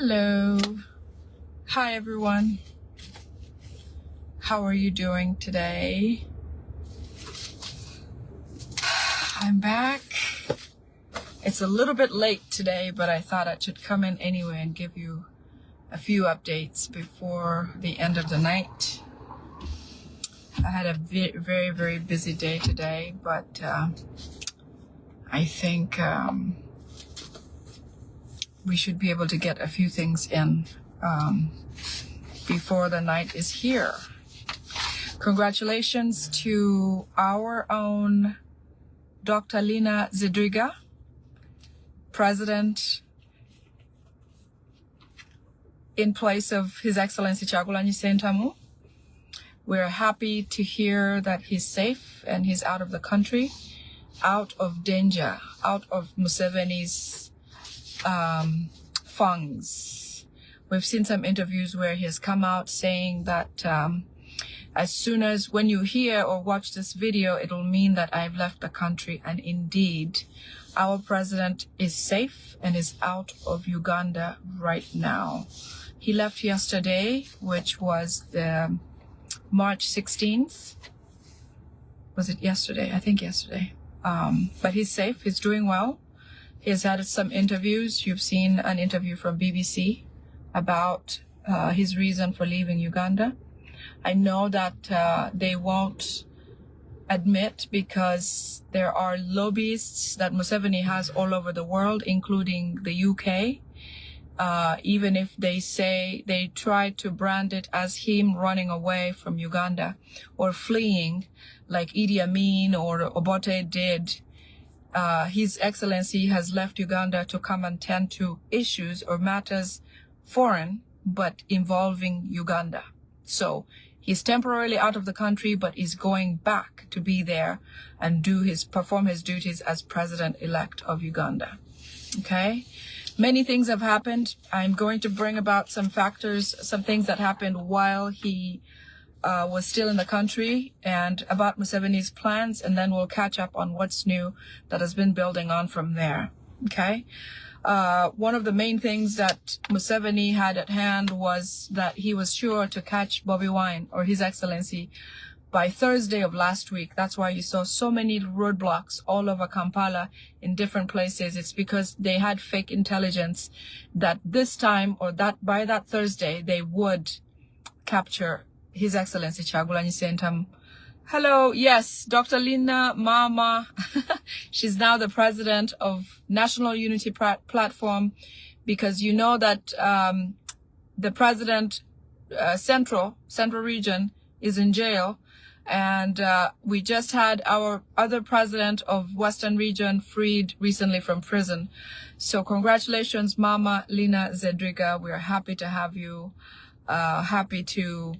Hello. Hi, everyone. How are you doing today? I'm back. It's a little bit late today, but I thought I should come in anyway and give you a few updates before the end of the night. I had a very, very busy day today, but I think we should be able to get a few things in before the night is here. Congratulations to our own Dr. Lina Zedriga, President in place of His Excellency Kyagulanyi Ssentamu. We're happy to hear that he's safe and he's out of the country, out of danger, out of Museveni's funds. We've seen some interviews where he has come out saying that as soon as when you hear or watch this video, it'll mean that I've left the country. And indeed, our president is safe and is out of Uganda right now. He left yesterday, which was the March 16th. Was it yesterday? I think yesterday. But he's safe. He's doing well. He has had some interviews. You've seen an interview from BBC about his reason for leaving Uganda. I know that they won't admit because there are lobbyists that Museveni has all over the world, including the UK. Even if they say they try to brand it as him running away from Uganda or fleeing like Idi Amin or Obote did, His Excellency has left Uganda to come and tend to issues or matters foreign but involving Uganda. So he's temporarily out of the country, but is going back to be there and perform his duties as president-elect of Uganda. Okay? Many things have happened. I'm going to bring about some factors, some things that happened while he was still in the country and about Museveni's plans, and then we'll catch up on what's new that has been building on from there. Okay? One of the main things that Museveni had at hand was that he was sure to catch BOBI Wine, or His Excellency, by Thursday of last week. That's why you saw so many roadblocks all over Kampala in different places. It's because they had fake intelligence that this time or that by that Thursday they would capture His Excellency Kyagulanyi Ssentamu. Hello, yes, Dr. Lina Mama. She's now the president of National Unity Platform, because you know that the president, Central Region, is in jail. And we just had our other president of Western Region freed recently from prison. So congratulations, Mama Lina Zedriga. We're happy to have you, happy to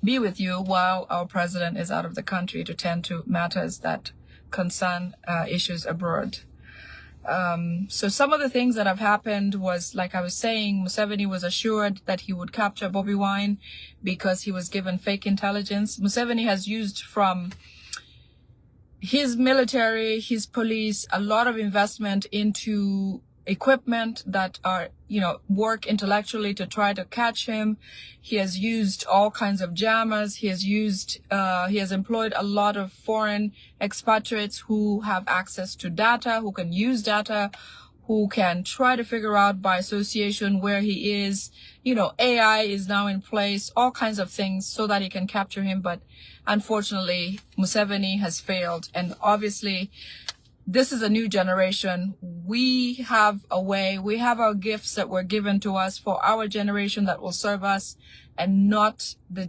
be with you while our president is out of the country to tend to matters that concern issues abroad. So some of the things that have happened was, like I was saying, Museveni was assured that he would capture BOBI Wine because he was given fake intelligence. Museveni has used from his military, his police, a lot of investment into equipment that are, work intellectually to try to catch him. He has used all kinds of jammers. He has employed a lot of foreign expatriates who have access to data, who can use data, who can try to figure out by association where he is. AI is now in place, all kinds of things so that he can capture him. But unfortunately, Museveni has failed. And obviously, this is a new generation. We have a way, we have our gifts that were given to us for our generation that will serve us, and not the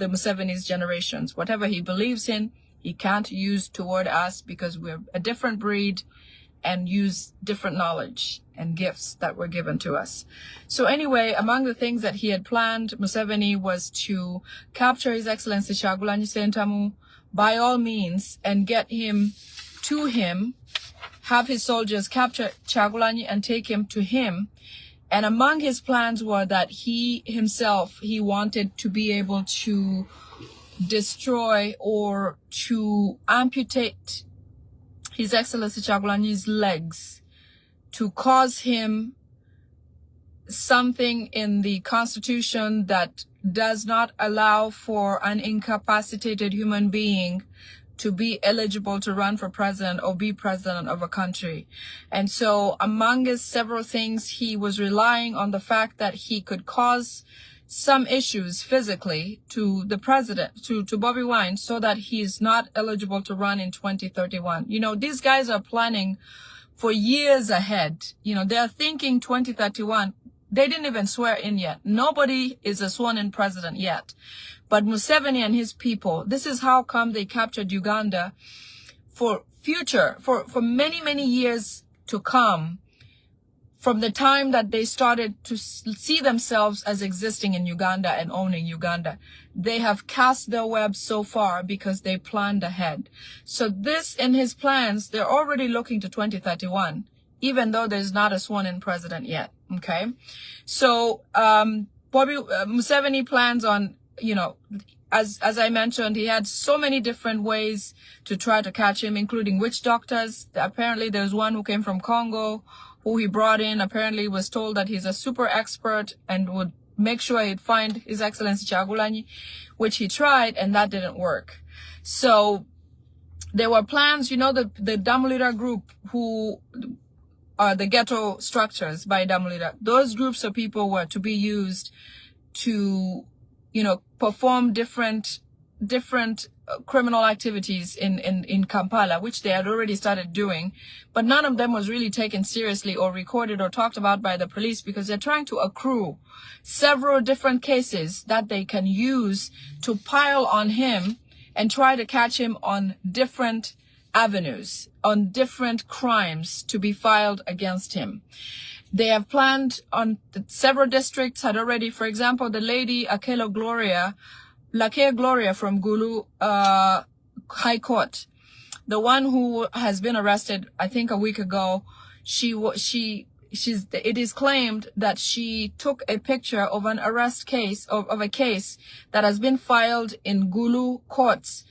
Museveni's generations. Whatever he believes in, he can't use toward us because we're a different breed and use different knowledge and gifts that were given to us. So anyway, among the things that he had planned, Museveni was to capture His Excellency Kyagulanyi Ssentamu by all means and get him to him, have his soldiers capture Kyagulanyi and take him to him. And among his plans were that he wanted to be able to destroy or to amputate His Excellency Kyagulanyi's legs to cause him something in the Constitution that does not allow for an incapacitated human being to be eligible to run for president or be president of a country. And so among his several things, he was relying on the fact that he could cause some issues physically to the president, to BOBI Wine, so that he is not eligible to run in 2031. You know, these guys are planning for years ahead. You know, they're thinking 2031. They didn't even swear in yet. Nobody is a sworn-in president yet. But Museveni and his people, this is how come they captured Uganda for many, many years to come, from the time that they started to see themselves as existing in Uganda and owning Uganda. They have cast their web so far because they planned ahead. So this, in his plans, they're already looking to 2031, even though there's not a sworn-in president yet. Okay, so Museveni plans on, you know, as I mentioned, he had so many different ways to try to catch him, including witch doctors. Apparently, there's one who came from Congo, who he brought in. Apparently, was told that he's a super expert and would make sure he'd find His Excellency Kyagulanyi, which he tried, and that didn't work. So there were plans, you know, the Damulira group, who are the ghetto structures by Damulira. Those groups of people were to be used to, you know, perform different criminal activities in Kampala, which they had already started doing, but none of them was really taken seriously or recorded or talked about by the police, because they're trying to accrue several different cases that they can use to pile on him and try to catch him on different avenues, on different crimes to be filed against him. They have planned on several districts, had already, for example, the lady Lakea Gloria from Gulu High Court, the one who has been arrested, I think a week ago. It is claimed that she took a picture of an arrest case, of a case that has been filed in Gulu courts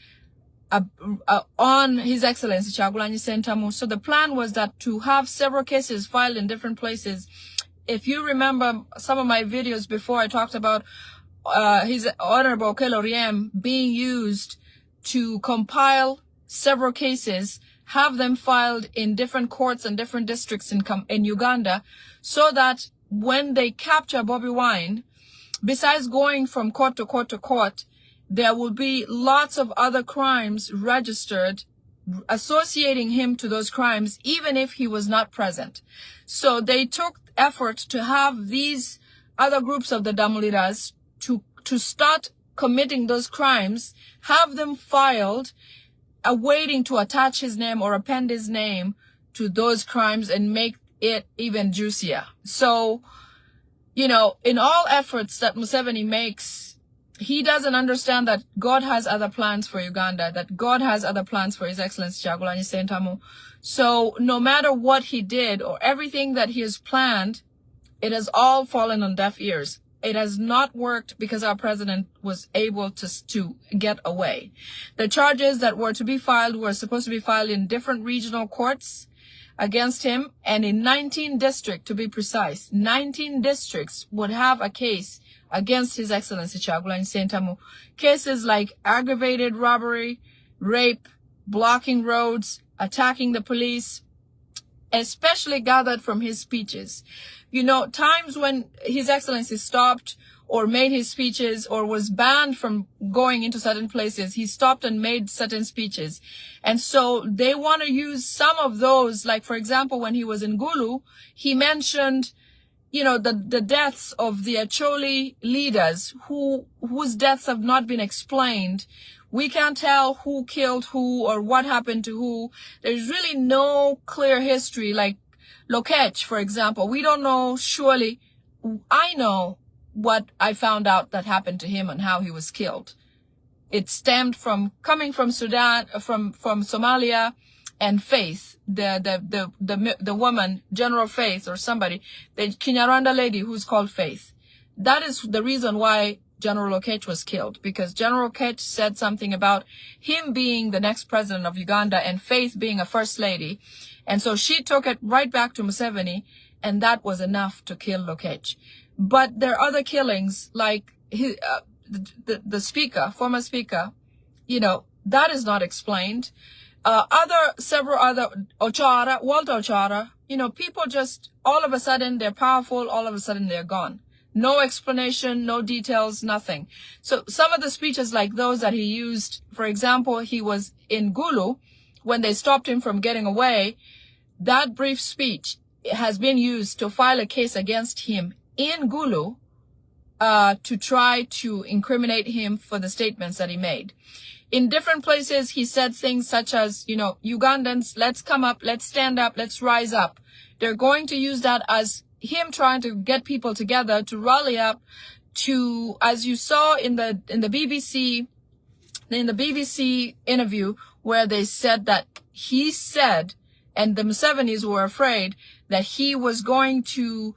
on His Excellency Kyagulanyi Ssentamu. So the plan was that to have several cases filed in different places. If you remember some of my videos before, I talked about His Honorable Keloriem being used to compile several cases, have them filed in different courts and different districts in Uganda, so that when they capture BOBI Wine, besides going from court to court to court, there will be lots of other crimes registered associating him to those crimes, even if he was not present. So they took effort to have these other groups of the Damuliras to start committing those crimes, have them filed, awaiting to attach his name or append his name to those crimes and make it even juicier. So, you know, in all efforts that Museveni makes, he doesn't understand that God has other plans for Uganda, that God has other plans for His Excellency Kyagulanyi Ssentamu. So no matter what he did or everything that he has planned, it has all fallen on deaf ears. It has not worked because our president was able to get away. The charges that were to be filed were supposed to be filed in different regional courts against him, and in 19 districts, to be precise. 19 districts would have a case against His Excellency Kyagulanyi Ssentamu. Cases like aggravated robbery, rape, blocking roads, attacking the police, especially gathered from his speeches. You know, times when His Excellency stopped or made his speeches or was banned from going into certain places, he stopped and made certain speeches. And so they want to use some of those, like, for example, when he was in Gulu, he mentioned, you know, the deaths of the Acholi leaders whose deaths have not been explained. We can't tell who killed who or what happened to who. There's really no clear history. Like Lokech, for example, we don't know surely. I know what I found out that happened to him and how he was killed. It stemmed from coming from Sudan, from Somalia, and Faith, the woman, General Faith or somebody, the Kinyarwanda lady who's called Faith. That is the reason why General Lokech was killed, because General Lokech said something about him being the next president of Uganda and Faith being a first lady. And so she took it right back to Museveni, and that was enough to kill Lokech. But there are other killings, like the speaker, former speaker, you know, that is not explained. Several other, Walter Ochara, you know, people just, all of a sudden they're powerful, all of a sudden they're gone. No explanation, no details, nothing. So some of the speeches like those that he used, for example, he was in Gulu when they stopped him from getting away. That brief speech has been used to file a case against him in Gulu to try to incriminate him for the statements that he made. In different places, he said things such as, you know, Ugandans, let's come up, let's stand up, let's rise up. They're going to use that as him trying to get people together to rally up to, as you saw in the BBC interview, where they said that he said, and the Musevenis were afraid that he was going to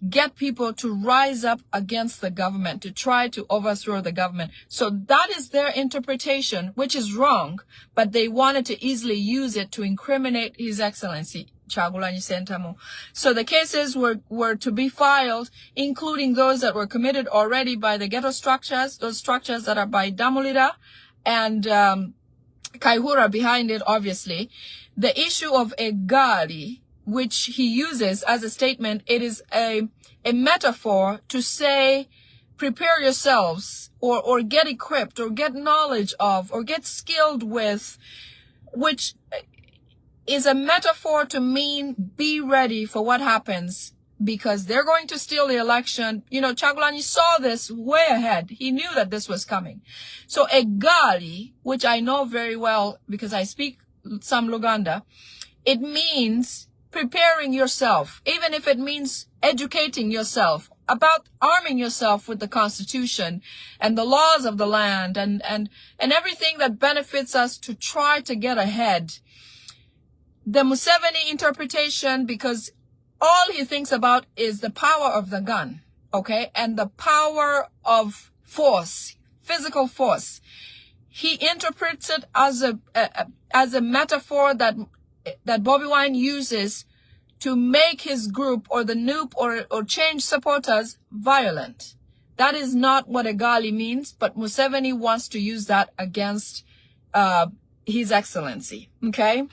get people to rise up against the government, to try to overthrow the government. So that is their interpretation, which is wrong, but they wanted to easily use it to incriminate His Excellency Kyagulanyi Ssentamu. So the cases were to be filed, including those that were committed already by the ghetto structures, those structures that are by Damulira and Kaihura behind it, obviously. The issue of Egali, which he uses as a statement, it is a metaphor to say, prepare yourselves, or get equipped, or get knowledge of, or get skilled with, which is a metaphor to mean be ready for what happens, because they're going to steal the election. You know, Kyagulanyi saw this way ahead. He knew that this was coming. So Egali, which I know very well because I speak some Luganda, it means preparing yourself, even if it means educating yourself about arming yourself with the Constitution and the laws of the land and everything that benefits us to try to get ahead. The Museveni interpretation, because all he thinks about is the power of the gun, okay, and the power of force, physical force. He interprets it as a metaphor that Bobi Wine uses to make his group or the NUP or change supporters violent. That is not what Egali means, but Museveni wants to use that against His Excellency, okay?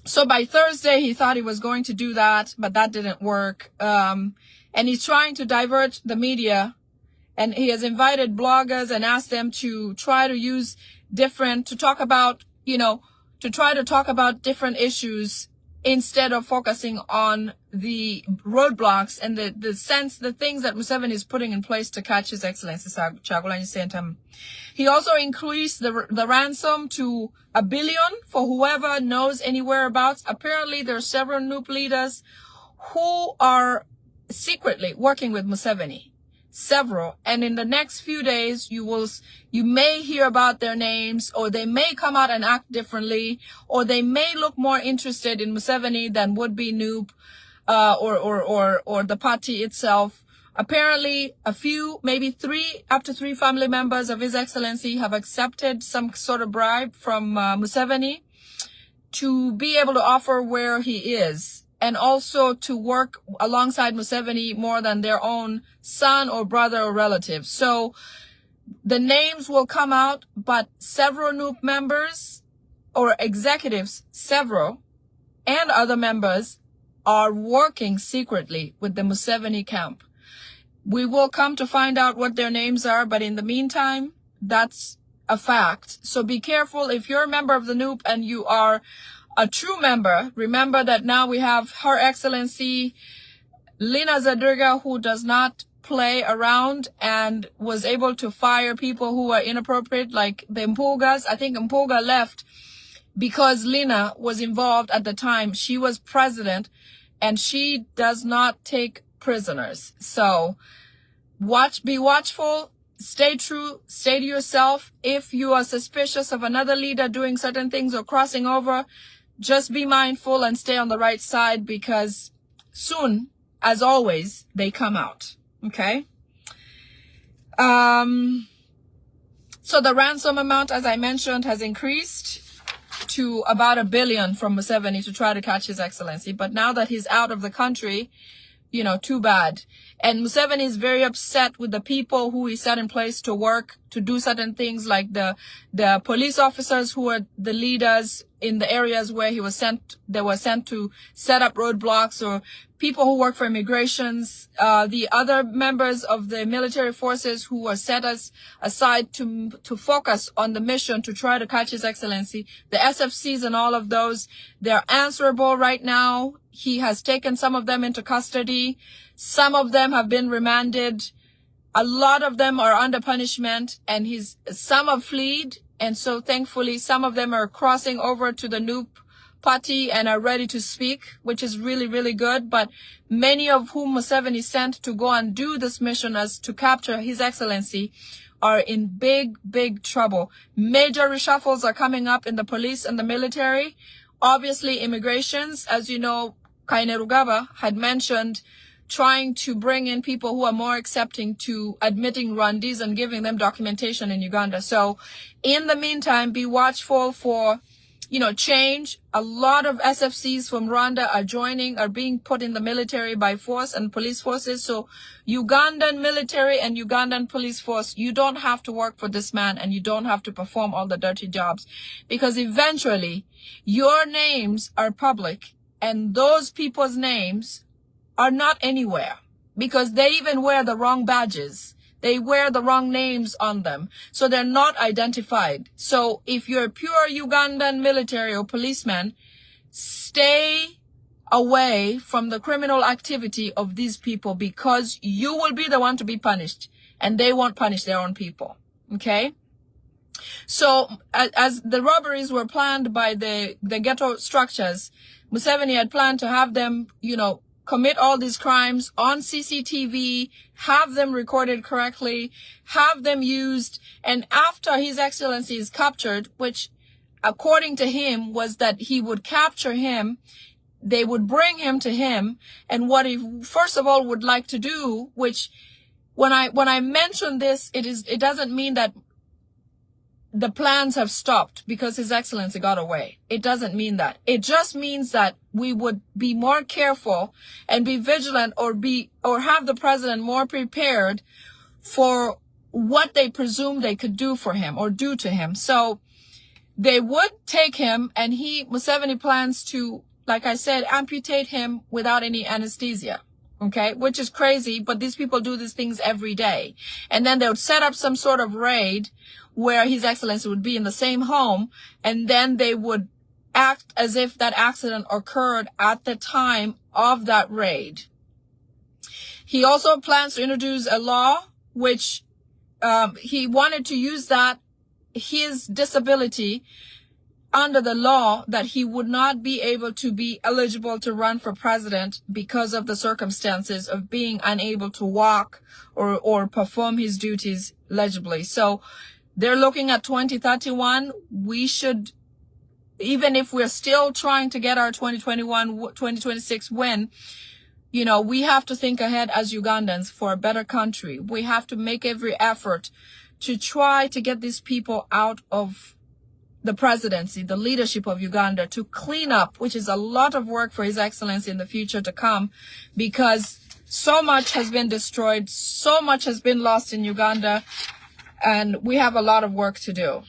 So by Thursday, he thought he was going to do that, but that didn't work. And he's trying to divert the media, and he has invited bloggers and asked them to try to use to talk about, you know, to try to talk about different issues instead of focusing on the roadblocks and the things that Museveni is putting in place to catch His Excellency Kyagulanyi Ssentamu. He also increased the ransom to $1 billion for whoever knows any whereabouts. Apparently, there are several NUP leaders who are secretly working with Museveni. Several. And in the next few days, you may hear about their names, or they may come out and act differently, or they may look more interested in Museveni than would be NUP, or the party itself. Apparently, a few, maybe up to three family members of His Excellency have accepted some sort of bribe from Museveni to be able to offer where he is, and also to work alongside Museveni more than their own son or brother or relative. So the names will come out, but several NUP members or executives, several, and other members are working secretly with the Museveni camp. We will come to find out what their names are, but in the meantime, that's a fact. So be careful. If you're a member of the NUP and you are a true member, remember that now we have Her Excellency Lina Zadriga, who does not play around and was able to fire people who are inappropriate, like the Mpugas. I think Mpuga left because Lina was involved at the time. She was president, and she does not take prisoners. So be watchful, stay true, stay to yourself. If you are suspicious of another leader doing certain things or crossing over, just be mindful and stay on the right side, because soon, as always, they come out. Okay? So the ransom amount, as I mentioned, has increased. to about $1 billion from Museveni to try to catch His Excellency. But now that he's out of the country, you know, too bad. And Museveni is very upset with the people who he set in place to work, to do certain things, like the police officers who are the leaders in the areas where they were sent to set up roadblocks, or people who work for immigrations, the other members of the military forces who were set aside to focus on the mission to try to catch His Excellency, the SFCs and all of those. They're answerable right now. He has taken some of them into custody. Some of them have been remanded. A lot of them are under punishment, and some have fled. And so thankfully, some of them are crossing over to the NUP party and are ready to speak, which is really, really good. But many of whom Museveni sent to go and do this mission as to capture His Excellency are in big, big trouble. Major reshuffles are coming up in the police and the military. Obviously, immigrations, as you know, Kainerugaba had mentioned trying to bring in people who are more accepting to admitting Rwandese and giving them documentation in Uganda. So in the meantime, be watchful for, you know, change. A lot of SFCs from Rwanda are being put in the military by force and police forces. So Ugandan military and Ugandan police force, you don't have to work for this man, and you don't have to perform all the dirty jobs, because eventually your names are public, and those people's names are not anywhere, because they even wear the wrong badges. They wear the wrong names on them. So they're not identified. So if you're a pure Ugandan military or policeman, stay away from the criminal activity of these people, because you will be the one to be punished, and they won't punish their own people. Okay? So as the robberies were planned by the ghetto structures, Museveni had planned to have them, you know, commit all these crimes on CCTV, have them recorded correctly, have them used, and after His Excellency is captured, which according to him was that he would capture him, they would bring him to him, and what he first of all would like to do, which when I mention this, it doesn't mean that the plans have stopped because His Excellency got away. It doesn't mean that. It just means that we would be more careful and be vigilant, or have the president more prepared for what they presume they could do for him or do to him. So they would take him, and Museveni plans to, like I said, amputate him without any anesthesia. Okay, which is crazy, but these people do these things every day. And then they would set up some sort of raid where His Excellency would be in the same home, and then they would act as if that accident occurred at the time of that raid. He also plans to introduce a law which he wanted to use his disability under the law, that he would not be able to be eligible to run for president because of the circumstances of being unable to walk or perform his duties legibly. So they're looking at 2031. We should, even if we're still trying to get our 2026 win, you know, we have to think ahead as Ugandans for a better country. We have to make every effort to try to get these people out of the presidency, the leadership of Uganda, to clean up, which is a lot of work for His Excellency in the future to come, because so much has been destroyed, so much has been lost in Uganda, and we have a lot of work to do.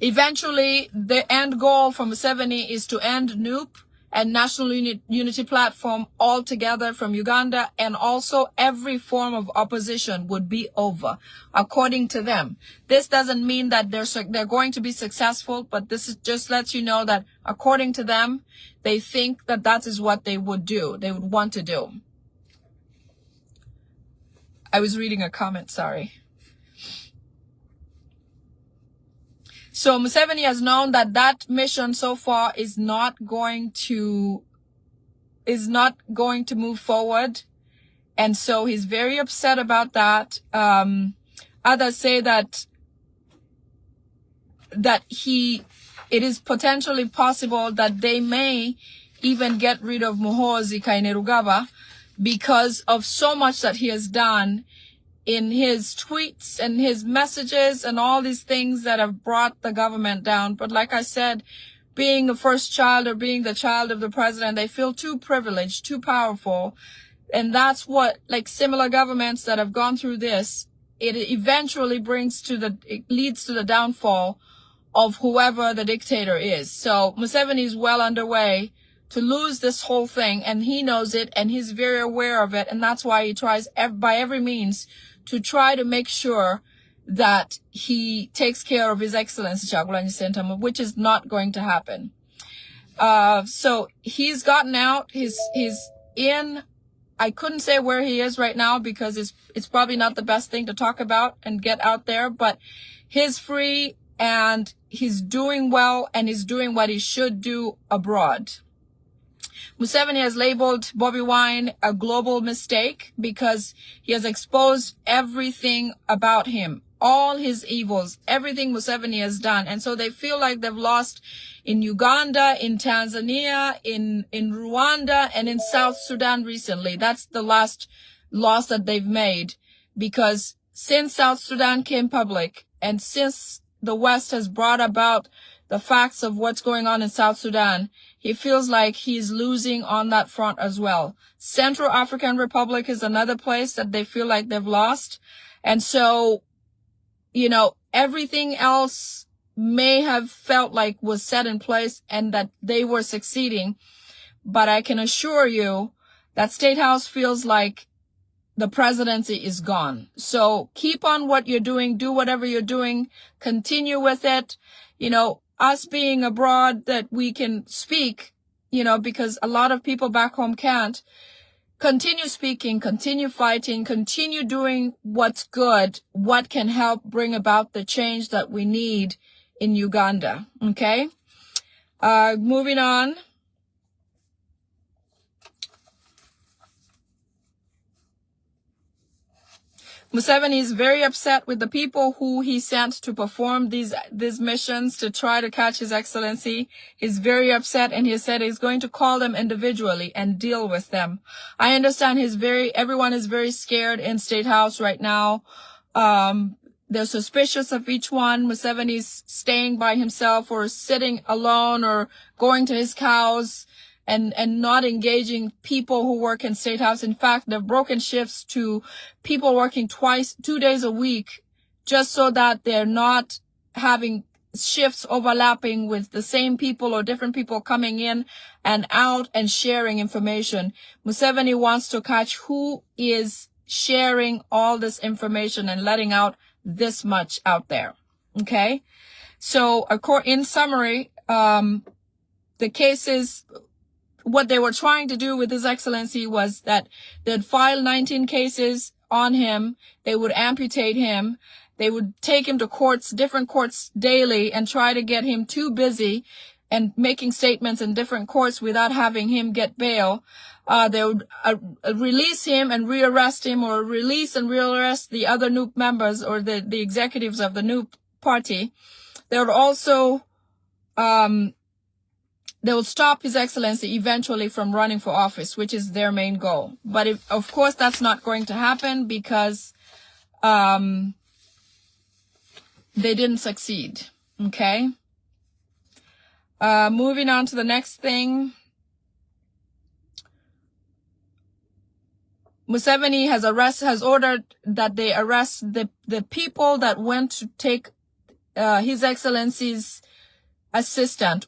Eventually, the end goal for Museveni is to end NUP and National Unity Platform altogether from Uganda, and also every form of opposition would be over, according to them. This doesn't mean that they're going to be successful, but this just lets you know that according to them, they think that is what they would do, they would want to do. I was reading a comment, sorry. So Museveni has known that mission so far is not going to move forward. And so he's very upset about that. Others say that it is potentially possible that they may even get rid of Muhoozi Kainerugaba because of so much that he has done in his tweets and his messages and all these things that have brought the government down. But like I said, being a first child or being the child of the president, they feel too privileged, too powerful. And that's what, like similar governments that have gone through this, it eventually it leads to the downfall of whoever the dictator is. So Museveni is well underway to lose this whole thing, and he knows it, and he's very aware of it, and that's why he tries by every means to try to make sure that he takes care of His Excellency Kyagulanyi Ssentamu, which is not going to happen. So he's gotten out. He's in. I couldn't say where he is right now because it's probably not the best thing to talk about and get out there, but he's free and he's doing well, and he's doing what he should do abroad. Museveni has labeled Bobi Wine a global mistake because he has exposed everything about him, all his evils, everything Museveni has done. And so they feel like they've lost in Uganda, in Tanzania, in Rwanda, and in South Sudan recently. That's the last loss that they've made, because since South Sudan came public and since the West has brought about the facts of what's going on in South Sudan, he feels like he's losing on that front as well. Central African Republic is another place that they feel like they've lost. And so, you know, everything else may have felt like was set in place and that they were succeeding. But I can assure you that State House feels like the presidency is gone. So keep on what you're doing, do whatever you're doing, continue with it. You know, us being abroad, that we can speak, you know, because a lot of people back home can't. Continue speaking, continue fighting, continue doing what's good, what can help bring about the change that we need in Uganda. Okay? Moving on. Museveni is very upset with the people who he sent to perform these missions to try to catch His Excellency. He's very upset, and he said he's going to call them individually and deal with them. I understand everyone is very scared in State House right now. They're suspicious of each one. Museveni's staying by himself or sitting alone or going to his cows and not engaging people who work in State House. In fact, they've broken shifts to people working 2 days a week just so that they're not having shifts overlapping with the same people or different people coming in and out and sharing information. Museveni wants to catch who is sharing all this information and letting out this much out there. Okay? So, in summary, the cases, what they were trying to do with His Excellency was that they'd file 19 cases on him. They would amputate him. They would take him to courts, different courts daily, and try to get him too busy and making statements in different courts without having him get bail. They would release him and rearrest him, or release and rearrest the other NUP members or the executives of the NUP party. They would also they will stop His Excellency eventually from running for office, which is their main goal. But of course, that's not going to happen because they didn't succeed. Okay? Moving on to the next thing. Museveni has ordered that they arrest the people that went to take His Excellency's assistant,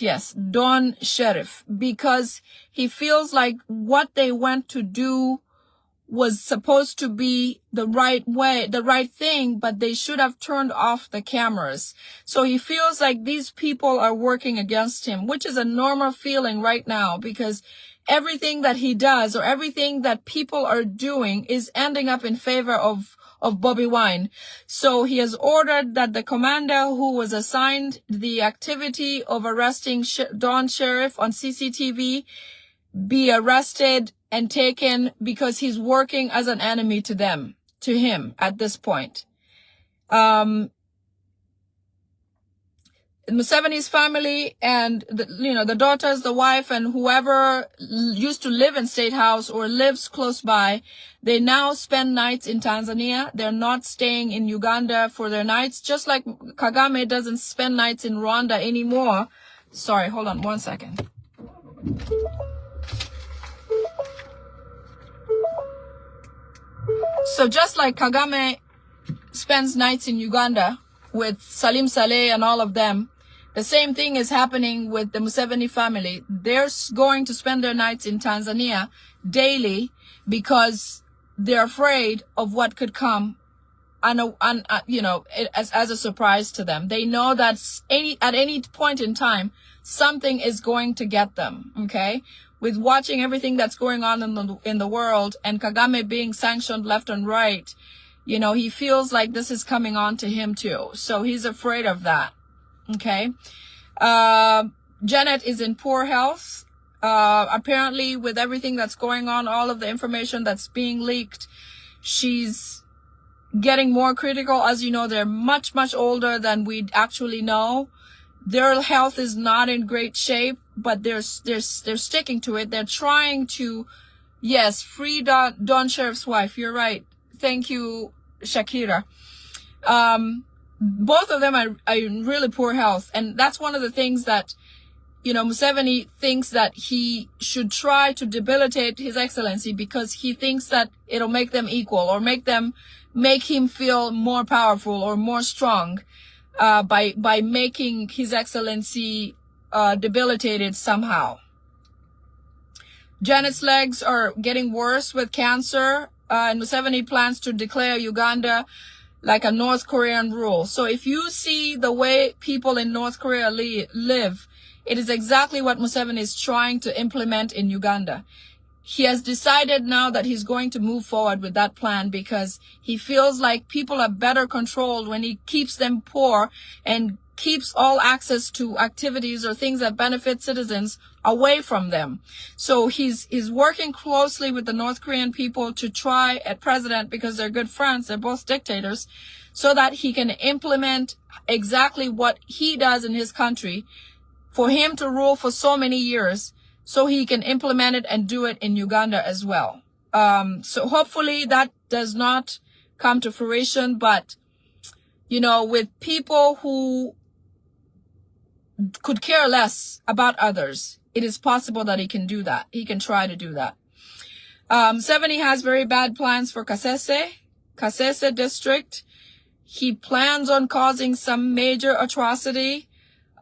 yes, Don Sheriff, because he feels like what they went to do was supposed to be the right way, the right thing, but they should have turned off the cameras. So he feels like these people are working against him, which is a normal feeling right now, because everything that he does or everything that people are doing is ending up in favor of Bobi Wine. So he has ordered that the commander who was assigned the activity of arresting Don Sheriff on CCTV be arrested and taken, because he's working as an enemy to him at this point. Museveni's family and the daughters, the wife, and whoever used to live in State House or lives close by, they now spend nights in Tanzania. They're not staying in Uganda for their nights, just like Kagame doesn't spend nights in Rwanda anymore. Sorry, hold on one second. So just like Kagame spends nights in Uganda with Salim Saleh and all of them, the same thing is happening with the Museveni family. They're going to spend their nights in Tanzania daily because they're afraid of what could come as a surprise to them. They know that at any point in time, something is going to get them, okay? With watching everything that's going on in the world and Kagame being sanctioned left and right, he feels like this is coming on to him too. So he's afraid of that. Okay. Janet is in poor health. Apparently with everything that's going on, all of the information that's being leaked, she's getting more critical. As you know, they're much, much older than we actually know. Their health is not in great shape, but they're sticking to it. They're trying to, yes, free Don Sheriff's wife. You're right. Thank you, Shakira. Both of them are in really poor health. And that's one of the things that, Museveni thinks that he should try to debilitate His Excellency because he thinks that it'll make them equal or make him feel more powerful or more strong, by making His Excellency, debilitated somehow. Janet's legs are getting worse with cancer, and Museveni plans to declare Uganda like a North Korean rule. So if you see the way people in North Korea live, it is exactly what Museveni is trying to implement in Uganda. He has decided now that he's going to move forward with that plan because he feels like people are better controlled when he keeps them poor and keeps all access to activities or things that benefit citizens away from them. So he's working closely with the North Korean people to try at president, because they're good friends, they're both dictators, so that he can implement exactly what he does in his country for him to rule for so many years, so he can implement it and do it in Uganda as well. So hopefully that does not come to fruition, but with people who could care less about others, it is possible that he can do that. He can try to do that. Museveni has very bad plans for Kasese district. He plans on causing some major atrocity.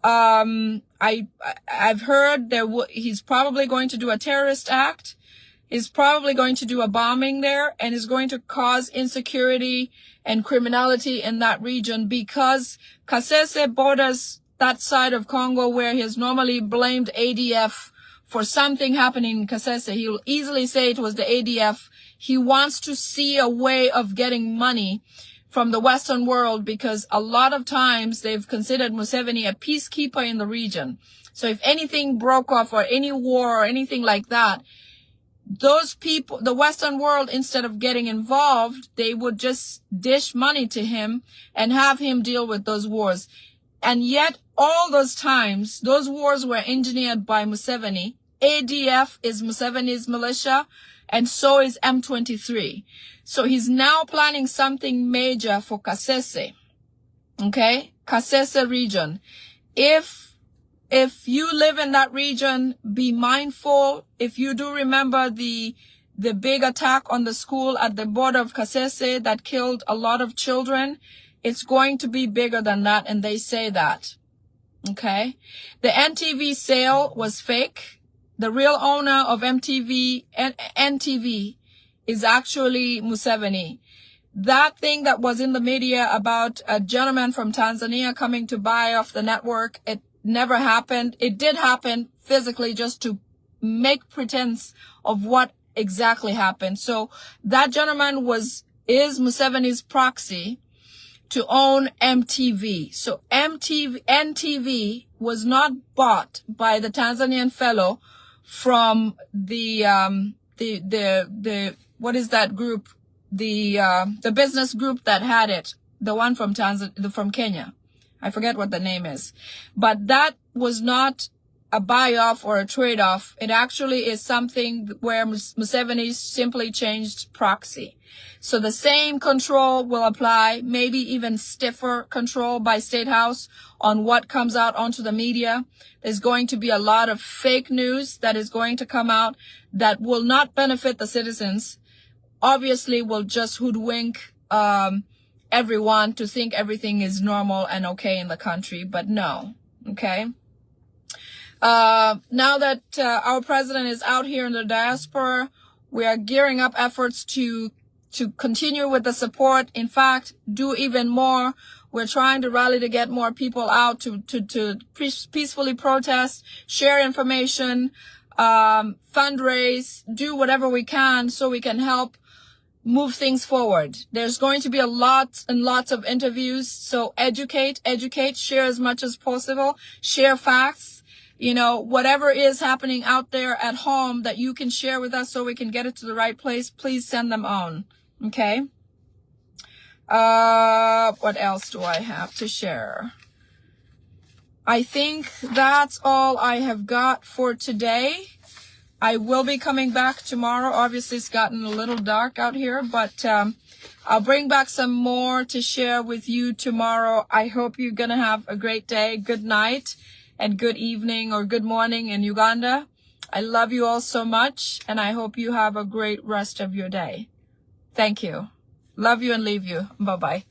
I've heard he's probably going to do a terrorist act. He's probably going to do a bombing there and is going to cause insecurity and criminality in that region, because Kasese borders that side of Congo where he has normally blamed ADF for something happening in Kasese. He will easily say it was the ADF. He wants to see a way of getting money from the Western world, because a lot of times they've considered Museveni a peacekeeper in the region. So if anything broke off or any war or anything like that, those people, the Western world, instead of getting involved, they would just dish money to him and have him deal with those wars. And yet, all those times, those wars were engineered by Museveni. ADF is Museveni's militia, and so is M23. So he's now planning something major for Kasese. Okay? Kasese region. If you live in that region, be mindful. If you do remember the big attack on the school at the border of Kasese that killed a lot of children, it's going to be bigger than that, and they say that. Okay? The NTV sale was fake. The real owner of NTV is actually Museveni. That thing that was in the media about a gentleman from Tanzania coming to buy off the network, it never happened. It did happen physically, just to make pretense of what exactly happened. So that gentleman is Museveni's proxy to own MTV. So NTV was not bought by the Tanzanian fellow from the what is that group? The business group that had it, the one from Kenya. I forget what the name is. But that was not a buy-off or a trade-off. It actually is something where Museveni simply changed proxy. So the same control will apply, maybe even stiffer control by State House on what comes out onto the media. There's going to be a lot of fake news that is going to come out that will not benefit the citizens. Obviously will just hoodwink everyone to think everything is normal and okay in the country, but no. Okay. Now that our president is out here in the diaspora, we are gearing up efforts to continue with the support. In fact, do even more. We're trying to rally to get more people out to peacefully protest, share information, fundraise, do whatever we can so we can help move things forward. There's going to be a lot and lots of interviews. So educate, share as much as possible, share facts. You know, whatever is happening out there at home that you can share with us so we can get it to the right place, please send them on. Okay. What else do I have to share? I think that's all I have got for today. I will be coming back tomorrow. Obviously, it's gotten a little dark out here, but I'll bring back some more to share with you tomorrow. I hope you're going to have a great day. Good night and good evening or good morning in Uganda. I love you all so much, and I hope you have a great rest of your day. Thank you. Love you and leave you. Bye-bye.